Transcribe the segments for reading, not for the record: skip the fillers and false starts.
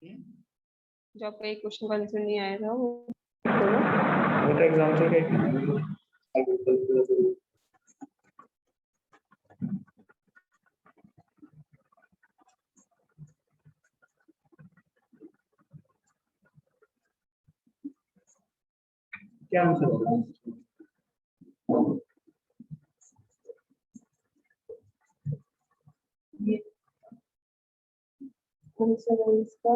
जो आपका एक क्वेश्चन का आंसर नहीं आया था वो एग्जाम्पल क्या आंसर होगा? आंसर है इसका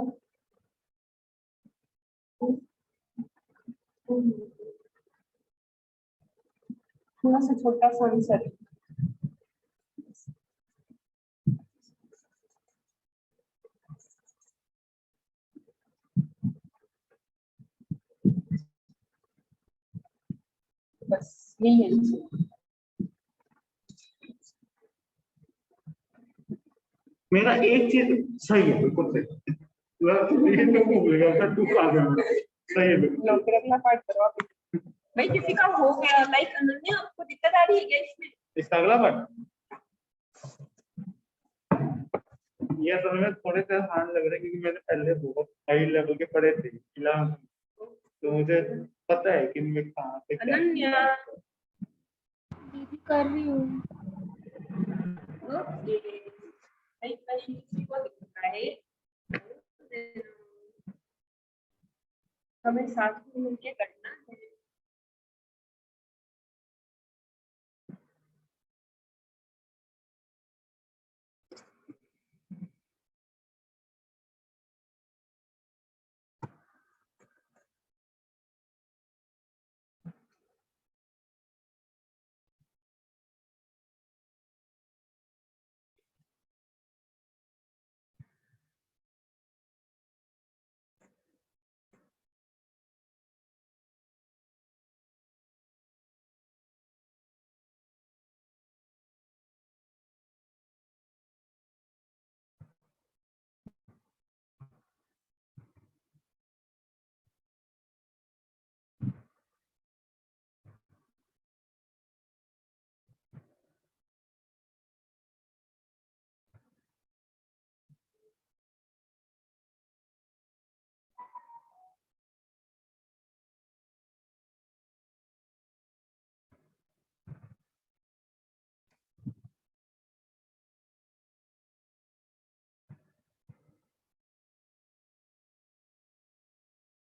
थोड़ा सा छोटा सा आंसर है। बस यही है आंसर। मेरा एक चीज सही है, बिल्कुल सही। सही है बिल्कुल। फिर अगला पार्ट करो आप। भाई किसी का हो गया लाइक अनन्या, आपको दिक्कत आ रही है क्या इसमें? इसका अगला पार्ट ये असल में थोड़े से हार्ड लग रहा है क्योंकि मैंने पहले बहुत हाई लेवल के पढ़े थे फिलहाल, तो मुझे पता है कि मैं कहाँ पे क्या अनन्या दीदी कर रही हूँ। ओके भाई कहीं किसी को दिक्कत है हमें साथ में मिलके करना है।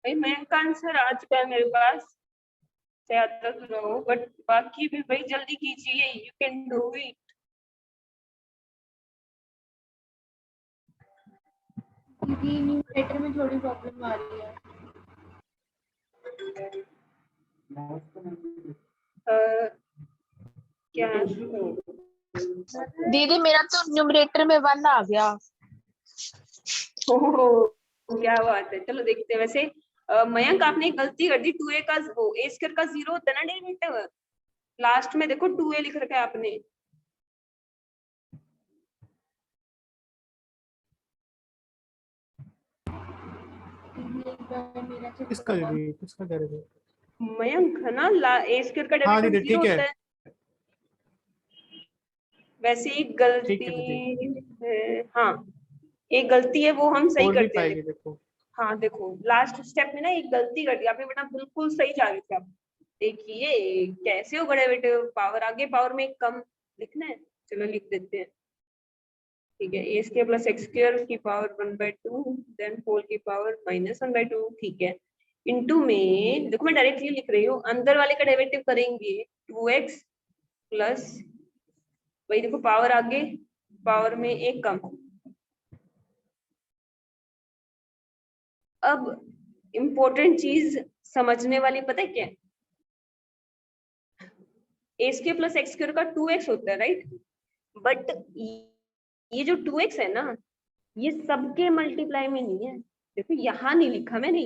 भाई मैं का आंसर आ चुका है मेरे पास, याद तक रहो, बट बाकी भी भाई जल्दी कीजिए, यू कैन डू इट। दीदी न्यूमरेटर में थोड़ी प्रॉब्लम आ रही है। क्या दीदी मेरा तो न्यूमरेटर में 1 आ गया। ओह क्या बात है, चलो देखते हैं। वैसे मयंक आपने एक गलती कर दी, 2a का वो a स्क्वायर का 0 होता है ना डेरिवेटिव, लास्ट में देखो 2a लिख रखा है आपने। किसका डेरिवेटिव? मयंक है ना, a स्क्वायर का हाँ डेरिवेटिव दीदी 0 ठीक होता है। है। वैसे एक गलती है, हाँ एक गलती है वो हम सही और कर भी देते पाएगी हैं। देखो। हाँ देखो लास्ट स्टेप में ना एक गलती कर दी आपने, बेटा बिल्कुल सही जा रहे थे आप। देखिए कैसे होगा डेरिवेटिव, पावर आगे पावर में एक कम लिखना है, चलो लिख देते हैं। ठीक है, ए स्क्वायर प्लस एक्स स्क्वायर की पावर 1/2 देन होल की पावर -1/2। ठीक है, इनटू में देखो मैं डायरेक्टली लिख रही हूँ, अंदर वाले का डेरिवेटिव करेंगे 2x प्लस वही देखो पावर आगे पावर में एक कम। अब इम्पोर्टेंट चीज समझने वाली पता है क्या है, ए स्क्वायर प्लस एक्स स्क्वायर का 2x होता है राइट, बट ये जो 2x है ना ये सबके मल्टीप्लाई में नहीं है। देखो यहाँ नहीं लिखा मैंने,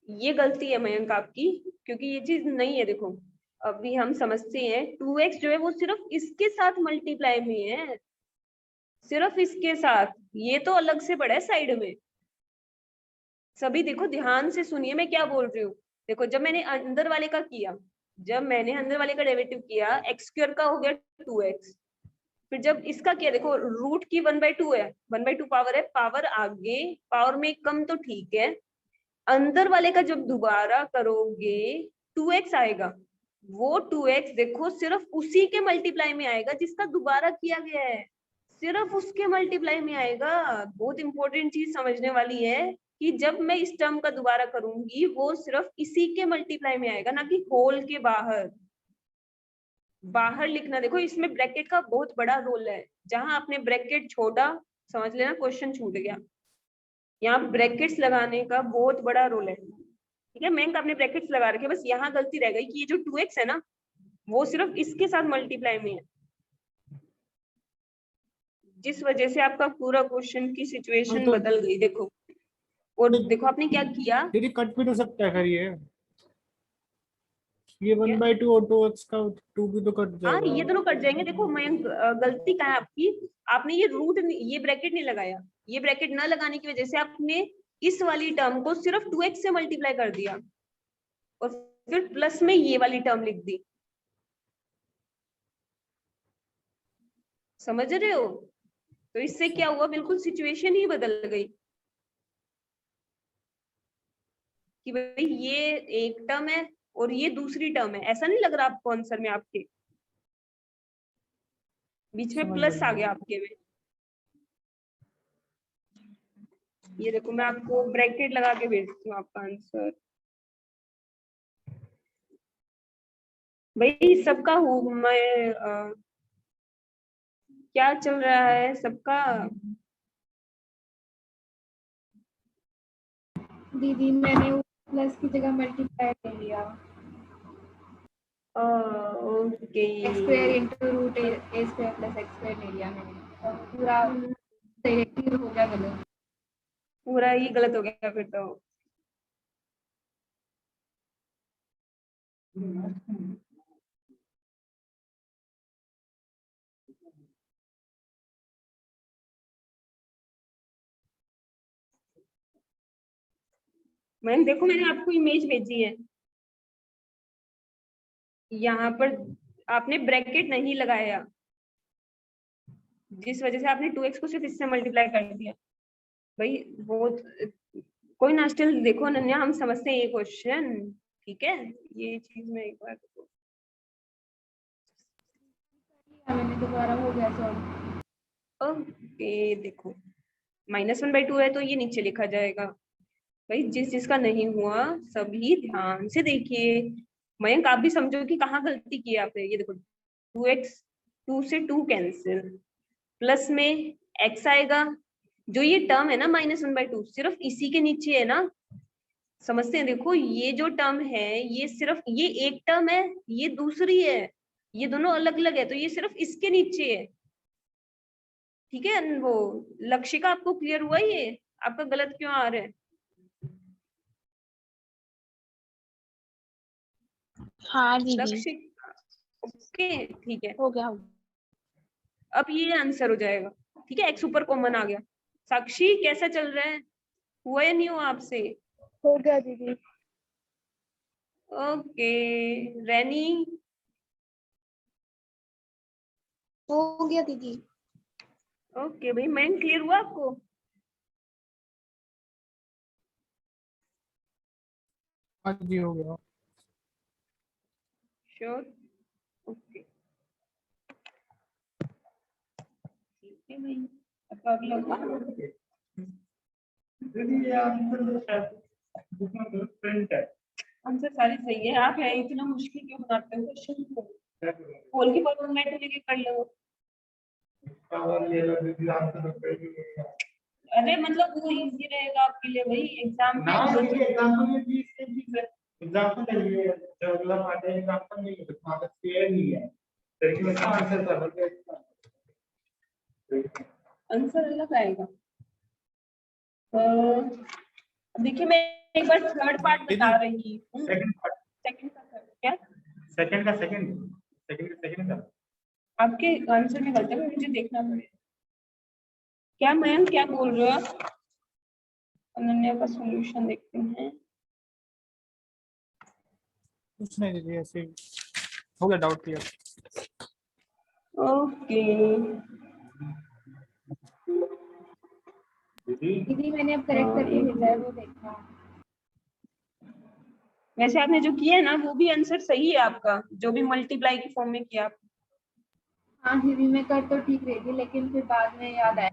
ये गलती है मयंक आपकी, क्योंकि ये चीज नहीं है। देखो अभी हम समझते हैं 2x जो है वो सिर्फ इसके साथ मल्टीप्लाई में है, सिर्फ इसके साथ, ये तो अलग से पड़ा है साइड में। सभी देखो ध्यान से सुनिए मैं क्या बोल रही हूँ। देखो जब मैंने अंदर वाले का किया, जब मैंने अंदर वाले का डेरिवेटिव किया एक्स स्क्वायर का हो गया 2x, फिर जब इसका क्या, देखो रूट की 1/2 है, 1/2 पावर है, पावर आगे पावर में कम तो ठीक है, अंदर वाले का जब दोबारा करोगे 2x आएगा, वो 2x देखो सिर्फ उसी के मल्टीप्लाई में आएगा जिसका दोबारा किया गया है, सिर्फ उसके मल्टीप्लाई में आएगा। बहुत इंपॉर्टेंट चीज समझने वाली है कि जब मैं इस टर्म का दोबारा करूंगी वो सिर्फ इसी के मल्टीप्लाई में आएगा, ना कि होल के बाहर। बाहर लिखना, देखो इसमें ब्रैकेट का बहुत बड़ा रोल है, जहां आपने ब्रैकेट छोड़ा समझ लेना क्वेश्चन छूट गया। यहाँ ब्रैकेट्स लगाने का बहुत बड़ा रोल है, ठीक है। मैंने आपने ब्रैकेट्स लगा रखे, बस यहाँ गलती रह गई कि ये जो 2x है ना वो सिर्फ इसके साथ मल्टीप्लाई में है, जिस वजह से आपका पूरा क्वेश्चन की सिचुएशन तो- बदल गई। देखो, और देखो आपने क्या किया, दीदी कट भी तो सकता है, खैर ये 1/2 और 2x का 2 भी तो कट हाँ जाएगा। ये दोनों कट जाएंगे। देखो मैं गलती कहाँ है आपकी, आपने ये रूट ये ब्रैकेट नहीं लगाया, ये ब्रैकेट न लगाने की वजह से आपने इस वाली टर्म को सिर्फ 2x से मल्टीप्लाई कर दिया और फिर प्लस में ये वाली टर्म लिख दी, समझ रहे हो? तो इससे क्या हुआ, बिल्कुल सिचुएशन ही बदल गई कि भाई ये एक टर्म है और ये दूसरी टर्म है। ऐसा नहीं लग रहा आपको आंसर में, आपके बीच में समझ प्लस आ गया। गया आपके में। ये देखो मैं आपको ब्रैकेट लगा के भेजती हूँ आपका आंसर। भाई सबका हूँ मैं, क्या चल रहा है सबका? दीदी मैंने प्लस की जगह मल्टीप्लाई कर लिया, okay x² into root a² plus x² ले लिया मैंने, और पूरा डायरेक्टली हो गया गलत। पूरा ही गलत हो गया फिर तो। मैंने देखो मैंने आपको इमेज भेजी है, यहाँ पर आपने ब्रैकेट नहीं लगाया जिस वजह से आपने 2x को सिर्फ इससे मल्टीप्लाई कर दिया। भाई बहुत, कोई ना, स्टिल देखो अनन्या हम समझते हैं ये क्वेश्चन, ठीक है। ये चीज में एक बार मैंने दोबारा हो गया सॉल्व। ओके, देखो -1/2 है तो ये नीचे लिखा जाएगा। भाई जिस जिसका नहीं हुआ सभी ध्यान से देखिए। मयंक आप भी समझो कि कहाँ गलती की है आपने। ये देखो 2x, 2 से 2 कैंसिल, प्लस में x आएगा, जो ये टर्म है ना -1/2 सिर्फ इसी के नीचे है ना, समझते हैं? देखो ये जो टर्म है ये सिर्फ ये एक टर्म है, ये दूसरी है, ये दोनों अलग अलग है, तो ये सिर्फ इसके नीचे है, ठीक है। वो लक्ष्य का आपको क्लियर हुआ? ये आपका गलत क्यों आ रहा है? हाँ दीदी, लक्ष्य, ओके ठीक है। हो गया। अब ये आंसर हो जाएगा, ठीक है। एक्स ऊपर कॉमन आ गया। साक्षी कैसा चल रहा है, हुआ या नहीं हुआ आपसे? हो गया दीदी। ओके रैनी, हो गया दीदी। ओके भाई मैन क्लियर हुआ आपको? हाँ जी हो गया। श्योर, ओके ठीक है भाई। अब अगला प्रिंट है। आंसर सारे सही है। आप है इतना मुश्किल क्यों बनाते हो क्वेश्चन को? होल की फॉर्मेट लेके कर लो। अरे मतलब वो इजी रहेगा आपके लिए भाई एग्जाम में। एग्जांपल ये चीज सेम चीज है। एग्जांपल है ये जो अगला पार्ट है, एग्जांपल नहीं है, वहां पर शेयर नहीं है, लेकिन इसका आंसर बराबर है। आंसर अलग आएगा। अब देखिए मैं एक बार थर्ड पार्ट बता रही हूँ। सेकंड पार्ट, सेकंड का third, क्या सेकंड का सेकंड का आपके आंसर में गलती है, मुझे देखना पड़ेगा। क्या मैम क्या बोल रहे हो आप? अनन्या का सॉल्यूशन देखते हैं। कुछ नहीं दीदी, ऐसे ही हो गया, डाउट क्लियर। ओके दीदी दीदी मैंने अब करेक्ट करके भेजा है, वो देखना। वैसे आपने जो किया है ना वो भी आंसर सही है आपका, जो भी मल्टीप्लाई की फॉर्म में किया आप। हाँ दीदी मैं कर तो ठीक रही थी, लेकिन फिर बाद में याद आया।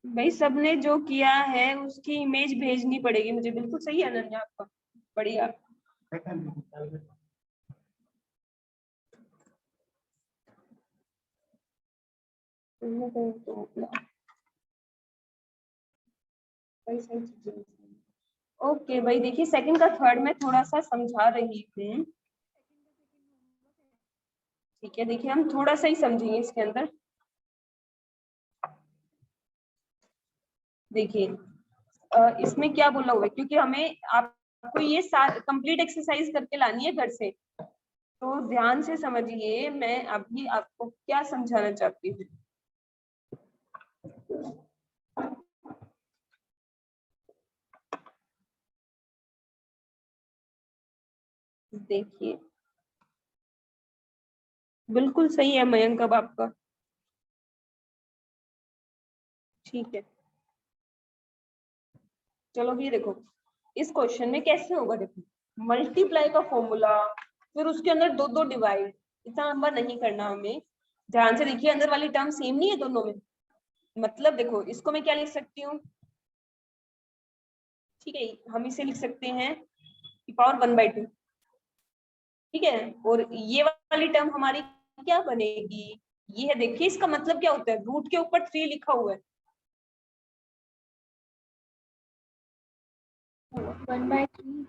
भाई सबने जो किया है उसकी इमेज भेजनी पड़ेगी मुझे। बिल्कुल सही है अनन्या आपका, बढ़िया। ओके भाई देखिए, सेकंड का थर्ड में थोड़ा सा समझा रही हूँ, ठीक है। देखिए हम थोड़ा सा ही समझेंगे इसके अंदर। देखिए इसमें क्या बोला हुआ है, क्योंकि हमें आपको ये कंप्लीट एक्सरसाइज करके लानी है घर से, तो ध्यान से समझिए मैं अभी आपको क्या समझाना चाहती हूँ। देखिए बिल्कुल सही है मयंक अब आपका, ठीक है। चलो ये देखो इस क्वेश्चन में कैसे होगा। देखो मल्टीप्लाई का फॉर्मूला, फिर उसके अंदर दो दो डिवाइड, इतना लंबा नहीं करना हमें। ध्यान से देखिए अंदर वाली टर्म सेम नहीं है दोनों में। मतलब देखो इसको मैं क्या लिख सकती हूँ, ठीक है, हम इसे लिख सकते हैं पावर 1/2, ठीक है। और ये वाली टर्म हमारी क्या बनेगी, ये है। देखिए इसका मतलब क्या होता है, रूट के ऊपर 3 लिखा हुआ है। 1/3।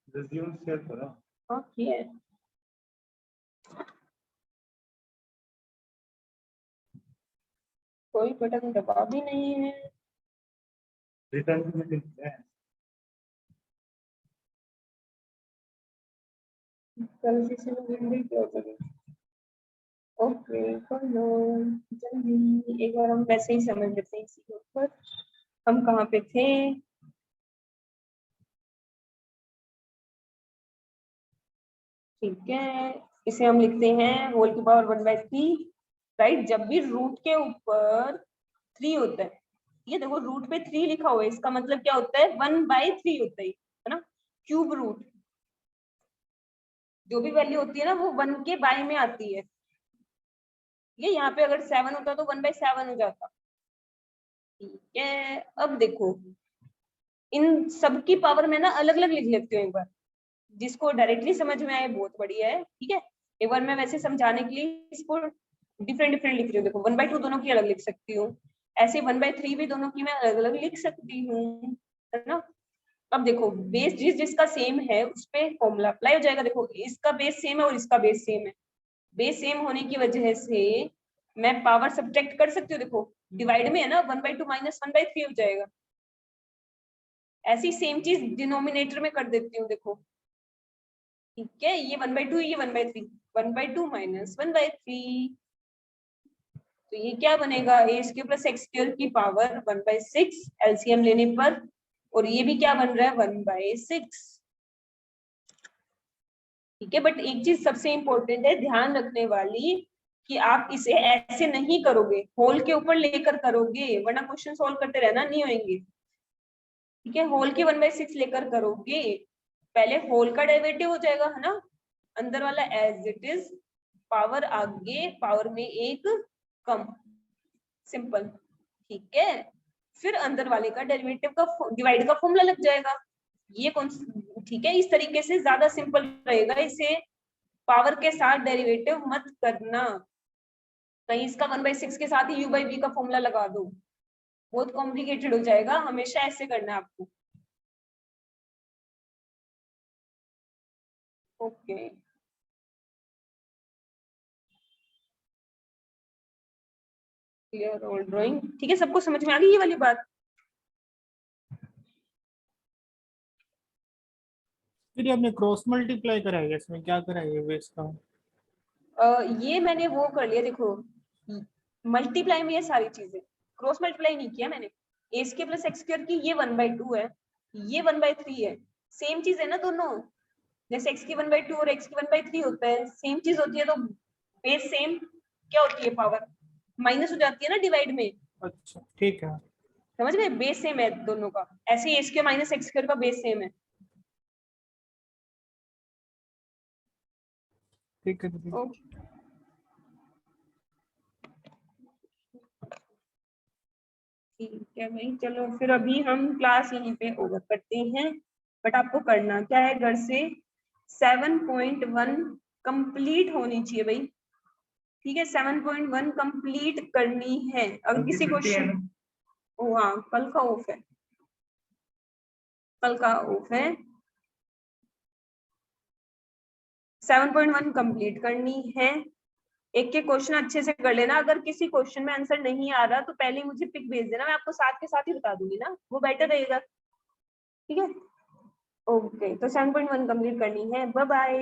रिज्यूम शेयर करो। ओके कोई बटन दबा भी नहीं है। रिटर्न में लिखते हैं। ओके चलो जल्दी एक बार हम वैसे ही समझ लेते हैं इसी के ऊपर। हम कहाँ पे थे, ठीक है। इसे हम लिखते हैं होल की पावर 1/3, राइट। जब भी रूट के ऊपर 3 होता है, ये देखो रूट पे 3 लिखा हुआ है, इसका मतलब क्या होता है 1/3 होता है ना। क्यूब रूट जो भी वैल्यू होती है ना वो 1 के बाय में आती है। ये यहाँ पे अगर 7 होता तो 1/7 हो जाता, ठीक है। अब देखो इन सब की पावर में ना अलग अलग लिख लेती हूँ एक बार, जिसको डायरेक्टली समझ में आए बहुत बढ़िया है, ठीक है। एक बार मैं वैसे समझाने के लिए इसको डिफरेंट डिफरेंट लिख रही हूँ। देखो 1/2 दोनों की अलग लिख सकती हूँ, ऐसे 1/3 भी दोनों की मैं अलग अलग लिख सकती हूँ, है ना। अब देखो बेस जिसका सेम है उस पे फॉर्मूला अप्लाई हो जाएगा। देखो इसका बेस सेम है और इसका बेस सेम है, बेस सेम होने की वजह से मैं पावर सब्ट्रैक्ट कर सकती हूँ। देखो डिवाइड में है ना, 1/2 - 1/3 हो जाएगा। ऐसी सेम चीज डिनोमिनेटर में कर देती हूँ, देखो ठीक है। ये 1/2, ये 1/3, 1/2 - 1/3, तो ये क्या बनेगा a² + x² की पावर 1/6 एलसीएम लेने पर, और ये भी क्या बन रहा है 1/6, ठीक है। बट एक चीज सबसे इंपॉर्टेंट है ध्यान रखने वाली, कि आप इसे ऐसे नहीं करोगे, होल के ऊपर लेकर करोगे, वरना क्वेश्चन सॉल्व करते रहना नहीं होंगे, ठीक है। होल के 1/6 लेकर करोगे, पहले होल का डेरिवेटिव हो जाएगा, है ना, अंदर वाला एज इट इज, पावर आगे पावर में एक कम, सिंपल, ठीक है। फिर अंदर वाले का डेरिवेटिव का डिवाइड का फॉर्मूला लग जाएगा। ये कौन, ठीक है। इस तरीके से ज्यादा सिंपल रहेगा, इसे पावर के साथ डेरिवेटिव मत करना, कहीं इसका 1/6 के साथ ही u/v का फॉर्मूला लगा दो, बहुत कॉम्प्लिकेटेड हो जाएगा। हमेशा ऐसे करना है आपको, ओके। क्लियर ऑल ड्राइंग, ठीक है, सबको समझ में आ गई ये वाली बात। फिर आपने क्रॉस मल्टीप्लाई कराई है, इसमें क्या कराई है बेस का? ये मैंने वो कर लिया, देखो मल्टीप्लाई में ये सारी चीजें, क्रॉस मल्टीप्लाई नहीं किया मैंने। ए स्क्वायर प्लस एक्स स्क्वायर की ये 1/2 है, ये 1/3 है, सेम चीज है ना दोनों। जैसे x की 1/2 और x की 1/3 होता है, सेम चीज होती है, तो बेस सेम क्या होती है, पावर माइनस हो जाती है ना डिवाइड में। अच्छा ठीक है, समझ गए, बेस सेम है दोनों का। ऐसे ए स्क्वायर माइनस एक्स स्क्वायर का बेस सेम है। ठीक है दीदी। ओके, ठीक है भाई, चलो फिर अभी हम क्लास यहीं पे ओवर करते हैं। बट आपको करना क्या है, घर से 7.1 कंप्लीट होनी चाहिए भाई, ठीक है, 7.1 कंप्लीट करनी है। अगर किसी क्वेश्चन, ओ हाँ कल का ऑफ है, कल का ऑफ है। 7.1 कंप्लीट करनी है। एक के क्वेश्चन अच्छे से कर लेना, अगर किसी क्वेश्चन में आंसर नहीं आ रहा तो पहले मुझे पिक भेज देना, मैं आपको साथ के साथ ही बता दूंगी ना, वो बेटर रहेगा, ठीक है। ओके, तो 7.1 कंप्लीट करनी है। Bye bye.